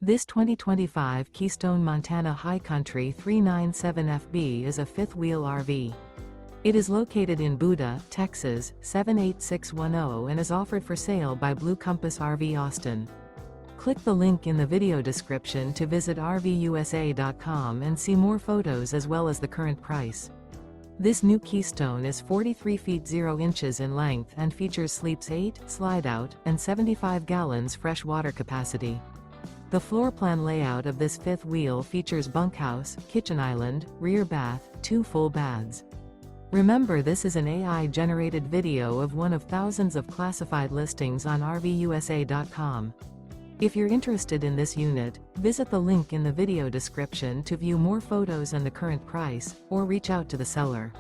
This 2025 Keystone Montana High Country 397FB is a fifth-wheel RV. It is located in Buda, Texas, 78610 and is offered for sale by Blue Compass RV Austin. Click the link in the video description to visit RVUSA.com and see more photos as well as the current price. This new Keystone is 43 feet 0 inches in length and features sleeps 8, slide-out, and 75 gallons fresh water capacity. The floor plan layout of this fifth wheel features bunkhouse, kitchen island, rear bath, 2 full baths. Remember, this is an AI-generated video of one of thousands of classified listings on RVUSA.com. If you're interested in this unit, visit the link in the video description to view more photos and the current price, or reach out to the seller.